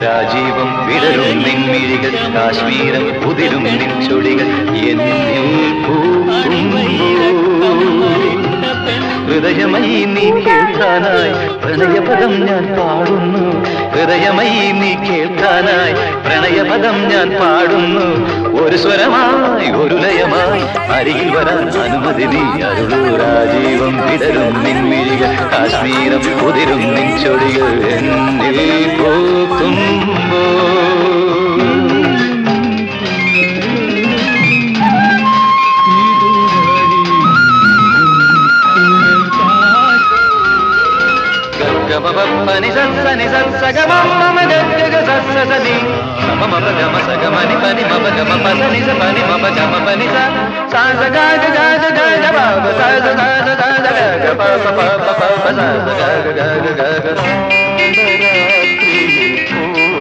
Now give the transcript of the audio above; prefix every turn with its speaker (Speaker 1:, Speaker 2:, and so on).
Speaker 1: രാജീവം വിടരും നിൻമിഴികൾ കാശ്മീരം ഉതിരും നിൻ ചൊടികൾ എന്നിൽ ഹൃദയമയി നീ കേൾക്കാനായി പ്രണയപദം ഞാൻ പാടുന്നു ഹൃദയമയി നീ കേൾക്കാനായി പ്രണയപദം ഞാൻ പാടുന്നു ഒരു സ്വരമായി ഒരു ലയമായി അരികിൽ വരാൻ അനുമതി നീ അരുളൂ രാജീവം വിടരും നിൻമിഴികൾ കാശ്മീരം ഉതിരും നിൻ ചൊടികൾ എന്നിൽ പൂക്കുമ്പോ పని సని సగమ గగ సని మమ గమ సగమని పని మమ గమ పని పని మమ గమ పని సా గ గ గ గ బాబ సా గ గ గ గ ప ప ప ప సా గ గ గ గ